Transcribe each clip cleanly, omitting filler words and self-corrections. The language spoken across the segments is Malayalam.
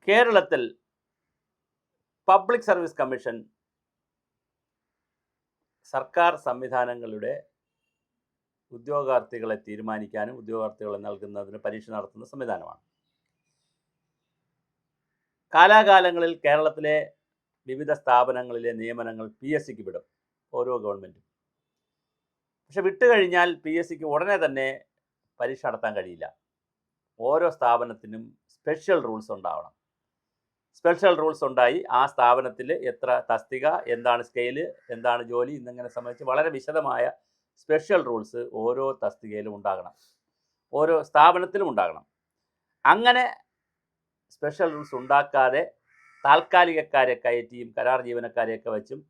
കേരളത്തിൽ പബ്ലിക് സർവീസ് കമ്മീഷൻ സർക്കാർ സംവിധാനങ്ങളുടെ ഉദ്യോഗാർത്ഥികളെ തീരുമാനിക്കാനും ഉദ്യോഗാർത്ഥികളെ നൽകുന്നതിന് പരീക്ഷ നടത്തുന്ന സംവിധാനമാണ്. കാലാകാലങ്ങളിൽ കേരളത്തിലെ വിവിധ സ്ഥാപനങ്ങളിലെ നിയമനങ്ങൾ PSCക്ക് വിടും ഓരോ ഗവൺമെൻറ്റും. പക്ഷെ വിട്ടുകഴിഞ്ഞാൽ PSCക്ക് ഉടനെ തന്നെ പരീക്ഷ നടത്താൻ കഴിയില്ല. ഓരോ സ്ഥാപനത്തിനും സ്പെഷ്യൽ റൂൾസ് ഉണ്ടാവണം. സ്പെഷ്യൽ റൂൾസ് ഉണ്ടായി ആ സ്ഥാപനത്തിൽ എത്ര തസ്തിക, എന്താണ് സ്കെയില്, എന്താണ് ജോലി എന്നിങ്ങനെ സംബന്ധിച്ച് വളരെ വിശദമായ സ്പെഷ്യൽ റൂൾസ് ഓരോ തസ്തികയിലും ഉണ്ടാകണം, ഓരോ സ്ഥാപനത്തിലും ഉണ്ടാകണം. അങ്ങനെ സ്പെഷ്യൽ റൂൾസ് ഉണ്ടാക്കാതെ താൽക്കാലികക്കാരെ കയറ്റിയും കരാർ ജീവനക്കാരെയൊക്കെ വെച്ചും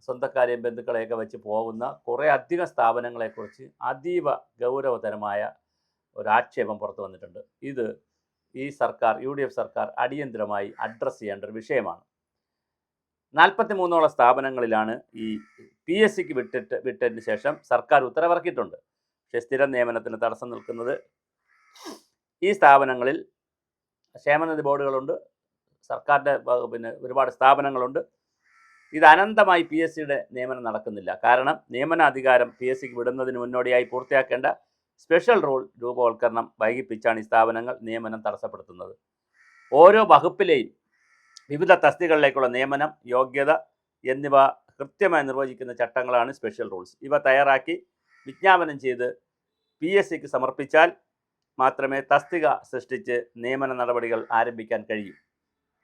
സ്വന്തക്കാരെയും ബന്ധുക്കളെയൊക്കെ വെച്ച് പോകുന്ന കുറേ അധികം സ്ഥാപനങ്ങളെക്കുറിച്ച് അതീവ ഗൗരവതരമായ ഒരാക്ഷേപം പുറത്തു വന്നിട്ടുണ്ട്. ഇത് ഈ സർക്കാർ UDF സർക്കാർ അടിയന്തരമായി അഡ്രസ്സ് ചെയ്യേണ്ട ഒരു വിഷയമാണ്. 43ഓളം സ്ഥാപനങ്ങളിലാണ് ഈ PSCക്ക് വിട്ടതിന് ശേഷം സർക്കാർ ഉത്തരവിറക്കിയിട്ടുണ്ട്. പക്ഷേ സ്ഥിരം നിയമനത്തിന് തടസ്സം നിൽക്കുന്നത് ഈ സ്ഥാപനങ്ങളിൽ ക്ഷേമനിധി ബോർഡുകളുണ്ട്, സർക്കാരിൻ്റെ ഒരുപാട് സ്ഥാപനങ്ങളുണ്ട്. ഇത് അനന്തമായി PSCയുടെ നിയമനം നടക്കുന്നില്ല. കാരണം നിയമനാധികാരം PSCക്ക് വിടുന്നതിന് മുന്നോടിയായി പൂർത്തിയാക്കേണ്ട സ്പെഷ്യൽ റൂൾ രൂപവൽക്കരണം വൈകിപ്പിച്ചാണ് ഈ സ്ഥാപനങ്ങൾ നിയമനം തടസ്സപ്പെടുത്തുന്നത്. ഓരോ വകുപ്പിലെയും വിവിധ തസ്തികകളിലേക്കുള്ള നിയമനം, യോഗ്യത എന്നിവ കൃത്യമായി നിർവചിക്കുന്ന ചട്ടങ്ങളാണ് സ്പെഷ്യൽ റൂൾസ്. ഇവ തയ്യാറാക്കി വിജ്ഞാപനം ചെയ്ത് PSCക്ക് സമർപ്പിച്ചാൽ മാത്രമേ തസ്തിക സൃഷ്ടിച്ച് നിയമന നടപടികൾ ആരംഭിക്കാൻ കഴിയൂ.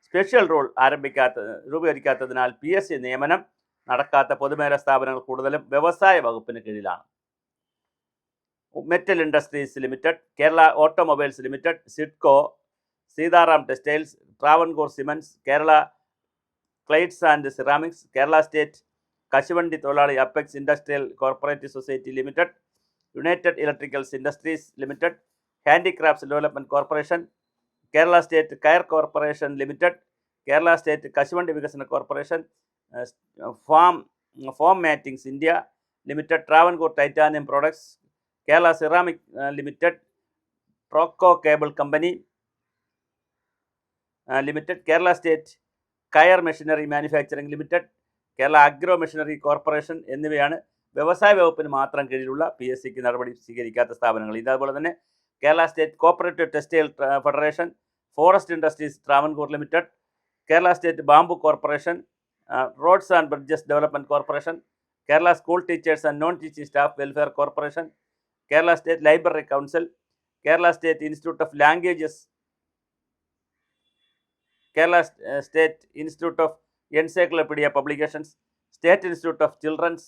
സ്പെഷ്യൽ റൂൾ രൂപീകരിക്കാത്തതിനാൽ PSC നിയമനം നടക്കാത്ത പൊതുമേഖലാ സ്ഥാപനങ്ങൾ കൂടുതലും വ്യവസായ വകുപ്പിന് കീഴിലാണ്. Metal industries limited, Kerala automobiles limited, SIDCO, Sitaram textiles, Travancore cements, Kerala clays and ceramics, Kerala state കശുവണ്ടി തൊഴിലാളി apex industrial cooperative society limited, united electricals industries limited, handicrafts development corporation, Kerala state coir corporation limited, Kerala state കശുവണ്ടി വികസന corporation, foam mattings India limited, Travancore titanium products, Kerala ceramic limited, പ്രോക്കോ cable company limited, Kerala state coir machinery manufacturing limited, Kerala agro machinery corporation എന്നിവയാണ് വ്യവസായ വകുപ്പിന് മാത്രം കീഴിലുള്ള PSCക്ക് നടപടി സ്വീകരിക്കാത്ത സ്ഥാപനങ്ങൾ. ഇതേപോലെ തന്നെ Kerala state cooperative textile federation, forest industries Travancore limited, Kerala state bamboo corporation, roads and bridges development corporation, Kerala school teachers and non teaching staff welfare corporation, Kerala state library council, Kerala state institute of languages, Kerala state institute of encyclopedia publications, state institute of children's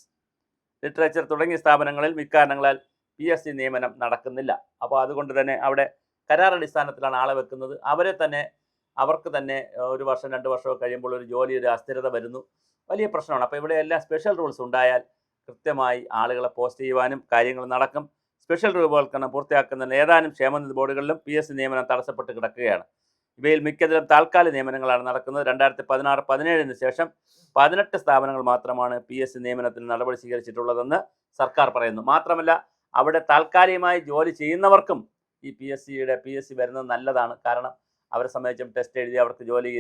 literature തുടങ്ങിയ സ്ഥാപനങ്ങളിൽ ഇക്കാരണങ്ങളാൽ PSC നിയമനം നടക്കുന്നില്ല. അപ്പോൾ അതുകൊണ്ട് തന്നെ അവിടെ കരാറടിസ്ഥാനത്തിലാണ് ആളെ വെക്കുന്നത്. അവർക്ക് തന്നെ 1 വർഷം 2 വർഷമൊക്കെ കഴിയുമ്പോൾ ഒരു അസ്ഥിരത വരുന്നു, വലിയ പ്രശ്നമാണ്. അപ്പോൾ ഇവിടെ എല്ലാം സ്പെഷ്യൽ റൂൾസ് ഉണ്ടായാൽ കൃത്യമായി ആളുകളെ പോസ്റ്റ് ചെയ്യുവാനും കാര്യങ്ങൾ നടക്കും. സ്പെഷ്യൽ രൂപവൽക്കരണം പൂർത്തിയാക്കുന്ന ഏതാനും ക്ഷേമനിധി ബോർഡുകളിലും PSC നിയമനം തടസ്സപ്പെട്ട് കിടക്കുകയാണ്. ഇവയിൽ മിക്കതിലും താൽക്കാലിക നിയമനങ്ങളാണ് നടക്കുന്നത്. 2016-17 ശേഷം 18 സ്ഥാപനങ്ങൾ മാത്രമാണ് PSC നിയമനത്തിന് നടപടി സ്വീകരിച്ചിട്ടുള്ളതെന്ന് സർക്കാർ പറയുന്നു. മാത്രമല്ല അവിടെ താൽക്കാലികമായി ജോലി ചെയ്യുന്നവർക്കും ഈ PSC വരുന്നത് നല്ലതാണ്. കാരണം അവരെ സംബന്ധിച്ചും ടെസ്റ്റ് എഴുതി അവർക്ക് ജോലി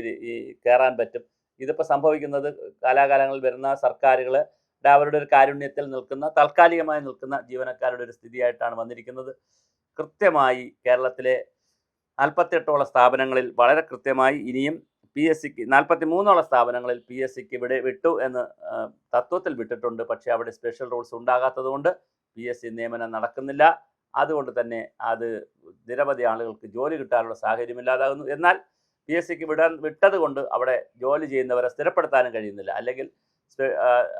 കയറാൻ പറ്റും. ഇതിപ്പോൾ സംഭവിക്കുന്നത് കാലാകാലങ്ങളിൽ വരുന്ന സർക്കാരുകൾ അവരുടെ ഒരു കാരുണ്യത്തിൽ നിൽക്കുന്ന താൽക്കാലികമായി നിൽക്കുന്ന ജീവനക്കാരുടെ ഒരു സ്ഥിതിയായിട്ടാണ് വന്നിരിക്കുന്നത്. കൃത്യമായി കേരളത്തിലെ 48ഓളം സ്ഥാപനങ്ങളിൽ വളരെ കൃത്യമായി ഇനിയും PSCക്ക് 43ഓളം സ്ഥാപനങ്ങളിൽ PSCക്ക് വിട്ടു എന്ന് തത്വത്തിൽ വിട്ടിട്ടുണ്ട്. പക്ഷേ അവിടെ സ്പെഷ്യൽ റൂൾസ് ഉണ്ടാകാത്തതുകൊണ്ട് PSC നിയമനം നടക്കുന്നില്ല. അതുകൊണ്ട് തന്നെ അത് നിരവധി ആളുകൾക്ക് ജോലി കിട്ടാനുള്ള സാഹചര്യമില്ലാതാകുന്നു. എന്നാൽ PSCക്ക് വിട്ടത് കൊണ്ട് അവിടെ ജോലി ചെയ്യുന്നവരെ സ്ഥിരപ്പെടുത്താനും കഴിയുന്നില്ല. അല്ലെങ്കിൽ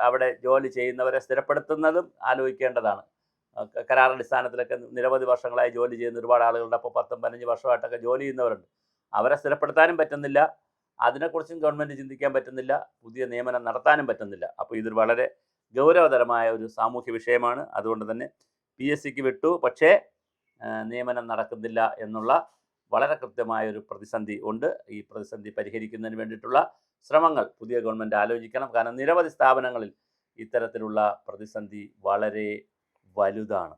അവിടെ ജോലി ചെയ്യുന്നവരെ സ്ഥിരപ്പെടുത്തുന്നതും ആലോചിക്കേണ്ടതാണ്. കരാറടിസ്ഥാനത്തിലൊക്കെ നിരവധി വർഷങ്ങളായി ജോലി ചെയ്യുന്ന ഒരുപാട് ആളുകളുടെ, അപ്പോൾ 10-15 വർഷമായിട്ടൊക്കെ ജോലി ചെയ്യുന്നവരുണ്ട്. അവരെ സ്ഥിരപ്പെടുത്താനും പറ്റുന്നില്ല, അതിനെക്കുറിച്ചും ഗവൺമെൻറ് ചിന്തിക്കാൻ പറ്റുന്നില്ല, പുതിയ നിയമനം നടത്താനും പറ്റുന്നില്ല. അപ്പോൾ ഇതൊരു വളരെ ഗൗരവതരമായ ഒരു സാമൂഹ്യ വിഷയമാണ്. അതുകൊണ്ട് തന്നെ PSCക്ക് വിട്ടു, പക്ഷേ നിയമനം നടക്കുന്നില്ല എന്നുള്ള വളരെ കൃത്യമായൊരു പ്രതിസന്ധി ഉണ്ട്. ഈ പ്രതിസന്ധി പരിഹരിക്കുന്നതിന് വേണ്ടിയിട്ടുള്ള ശ്രമങ്ങൾ പുതിയ ഗവൺമെൻറ് ആലോചിക്കണം. കാരണം നിരവധി സ്ഥാപനങ്ങളിൽ ഇത്തരത്തിലുള്ള പ്രതിസന്ധി വളരെ വലുതാണ്.